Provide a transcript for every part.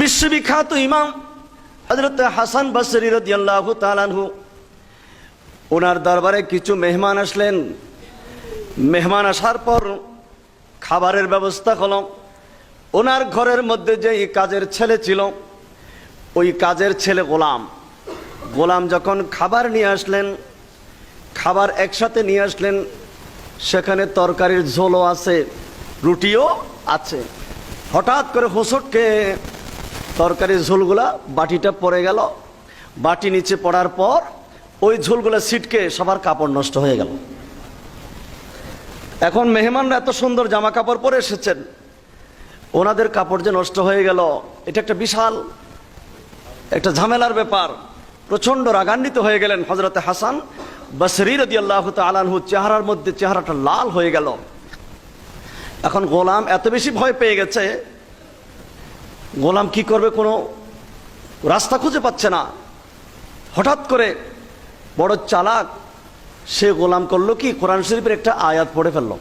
বিশ্ববিখ্যাত ইমাম হযরত হাসান বসরি রাদিয়াল্লাহু তাআলা আনহু, ওনার দরবারে কিছু মেহমান আসলেন। মেহমান আসার পর খাবারের ব্যবস্থা হলো। ওনার ঘরের মধ্যে যে কাজের ছেলে ছিল, ওই কাজের ছেলে গোলাম যখন খাবার নিয়ে আসলেন, খাবার একসাথে নিয়ে আসলেন, সেখানে তরকারির ঝোলও আছে, রুটিও আছে। হঠাৎ করে হোঁচটকে তরকারির ঝোলগুলা বাটিটা পড়ে গেল। বাটি নিচে পড়ার পর ওই ঝোলগুলা ছিটকে সবার কাপড় নষ্ট হয়ে গেল। এখন মেহমানরা এত সুন্দর জামা কাপড় পরে এসেছেন, ওনাদের কাপড় যে নষ্ট হয়ে গেল, এটা একটা বিশাল একটা ঝামেলার ব্যাপার। প্রচন্ড রাগান্বিত হয়ে গেলেন হযরত হাসান বসরি রাদিয়াল্লাহু তাআলা আনহু। চেহারার মধ্যে চেহারাটা লাল হয়ে গেল। এখন গোলাম এত বেশি ভয় পেয়ে গেছে, গোলাম কি করবে, কোনো রাস্তা খুঁজে পাচ্ছে না। হঠাৎ করে বড় চালাক সে গোলাম করলো কি, কোরআন শরীফের একটা আয়াত পড়ে ফেললো,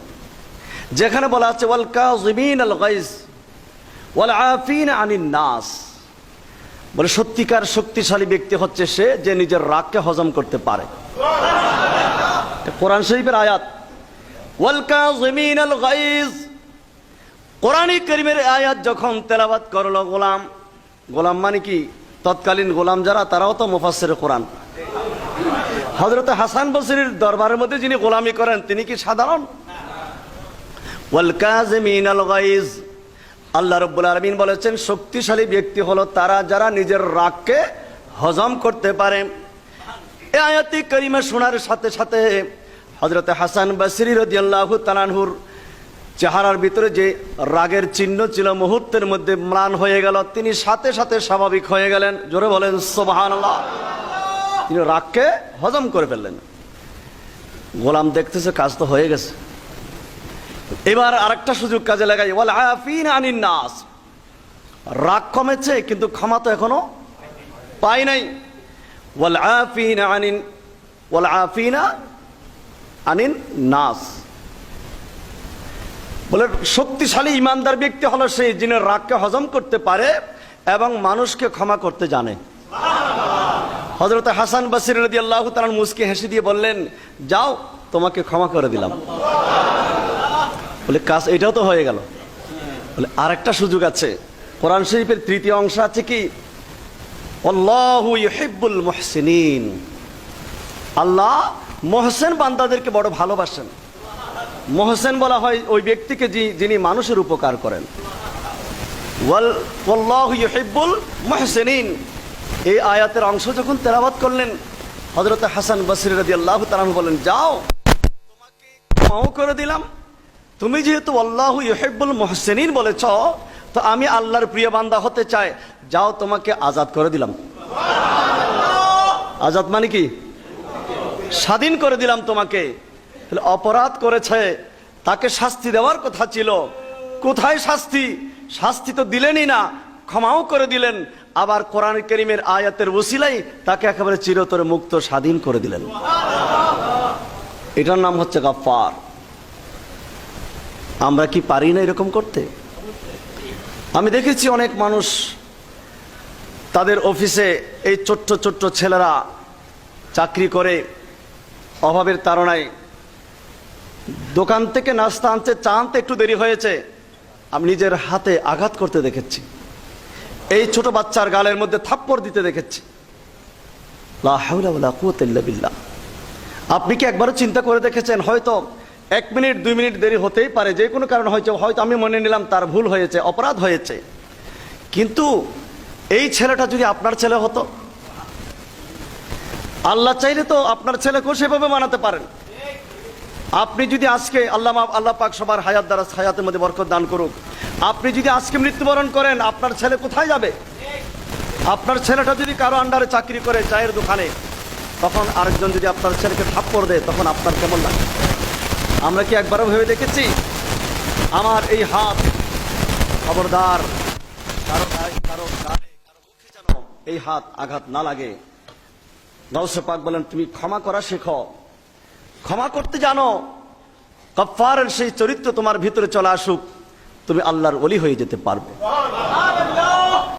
যেখানে বলা আছে ওয়াল কাযিমিনাল গায়জ ওয়াল আফিনা আনিন নাস। বলে সত্যিকার শক্তিশালী ব্যক্তি হচ্ছে সে যে নিজের রাগকে হজম করতে পারে। কোরআন শরীফের আয়াত ওয়াল কাযিমিনাল গায়জ। কোরআন কারীমের আয়াত যখন তেলাওয়াত করলো গোলাম মানে কি, তৎকালীন গোলাম যারা, তারাও তো মুফাসসির কোরআন। হযরত হাসান বসরির দরবারের মধ্যে যিনি গোলামি করেন, তিনি কি সাধারণ? ওয়াল কাযিমিনাল গায়জ, আল্লাহ রাব্বুল আলামিন বলেছেন শক্তিশালী ব্যক্তি হলো তারা যারা নিজের রাগকে হজম করতে পারে। এই আয়াতি কারিমা শোনার সাথে সাথে হযরত হাসান বসরি রাদিয়াল্লাহু তাআলা আনহুর চেহারার ভিতরে যে রাগের চিহ্ন ছিল, মুহূর্তের মধ্যে ম্লান হয়ে গেল। তিনি সাথে সাথে স্বাভাবিক হয়ে গেলেন। জোরে বলেন সুবহানাল্লাহ। তিনি রাগকে হজম করে ফেললেন। গোলাম দেখতেছে কাজ তো হয়ে গেছে, এবার আরেকটা সুযোগ কাজে লাগাই, ওয়াল আফিনা আনিন নাস। রাগ কমেছে কিন্তু ক্ষমা তো এখনো পাই নাই। ওয়াল আফিনা আনিন নাস বলে শক্তিশালী ইমানদার ব্যক্তি হলো সেই যিনি রাগকে হজম করতে পারে এবং মানুষকে ক্ষমা করতে জানে। হযরত হাসান বসরি রাদিয়াল্লাহু তাআলা মুস্কি হেসে দিয়ে বললেন, যাও তোমাকে ক্ষমা করে দিলাম। বলে কাজ এটাও তো হয়ে গেল। বলে আরেকটা সুযোগ আছে। কোরআন শরীফের তৃতীয় অংশ আছে কি, আল্লাহু ইউহিব্বুল মুহসিনিন। আল্লাহ মুহসিন বান্দাদেরকে বড় ভালোবাসেন। মুহসিন বলা হয় ওই ব্যক্তিকে যিনি মানুষের উপকার করেন। ওয়াল্লাহু ইউহিব্বুল মুহসিনিন। এই আয়াতের অংশ যখন তেলাওয়াত করলেন, হযরত হাসান বসরি রাদিয়াল্লাহু তাআলা বলেন, যাও তোমাকে ক্ষমা করে দিলাম। তুমি যেহেতু আল্লাহু ইউহিব্বুল মুহসিনিন বলেছ, তো আমি আল্লাহর প্রিয় বান্দা হতে চাই, যাও তোমাকে আজাদ করে দিলাম। আজাদ মানে কি, স্বাধীন করে দিলাম তোমাকে। অপরাধ করেছে, তাকে শাস্তি দেওয়ার কথা ছিল, কোথায় শাস্তি? শাস্তি তো দিলেনই না, ক্ষমাও করে দিলেন। আবার কোরআন কারীমের আয়াতের ওসিলাই তাকে একেবারে চিরতরে মুক্ত স্বাধীন করে দিলেন। এটার নাম হচ্ছে গফফার। আমরা কি পারি না এরকম করতে? আমি দেখেছি অনেক মানুষ তাদের অফিসে, এই ছোট্ট ছোট্ট ছেলেরা চাকরি করে, অভাবের তাড়নায় দোকান থেকে নাস্তা আনতে, চা আনতে একটু দেরি হয়েছে, আমি নিজের হাতে আঘাত করতে দেখেছি। এই ছোট বাচ্চার গালের মধ্যে থাপ্পড় দিতে দেখেছি। লা হাওলা ওয়ালা কুওয়াতা ইল্লা বিল্লাহ। আপনি কি একবারও চিন্তা করে দেখেছেন, হয়তো 1 মিনিট 2 মিনিট দেরি হতেই পারে, যে কোনো কারণ হয়তো আমি মনে নিলাম তার ভুল হয়েছে, অপরাধ হয়েছে, কিন্তু এই ছেলেটা যদি আপনার ছেলে হতো, আল্লাহ চাইলে তো আপনার ছেলেকেও সেভাবে বানাতে পারেন। আপনি যদি আজকে আল্লাহ পাক সবার হায়াতের মধ্যে বরকত দান করুক, আপনি যদি আজকে মৃত্যুবরণ করেন, আপনার ছেলে কোথায় যাবে? আপনার ছেলেটা যদি কারো আন্ডারে চাকরি করে চায়ের দোকানে, তখন আরেকজন যদি আপনার ছেলেকে থাপ্পড় দেয়, তখন আপনার কেমন লাগে? আমরা কি একবারও ভেবে দেখেছি? আমার এই হাত, খবরদার কারো গায়ে কারো মুখে যেন এই হাত আঘাত না লাগে। গাউসে পাক বলেন, তুমি ক্ষমা করা শেখো, ক্ষমা করতে জানো, গফফারের সেই চরিত্র তোমার ভিতরে চলে আসুক, তুমি আল্লাহর ওলি হয়ে যেতে পারবে।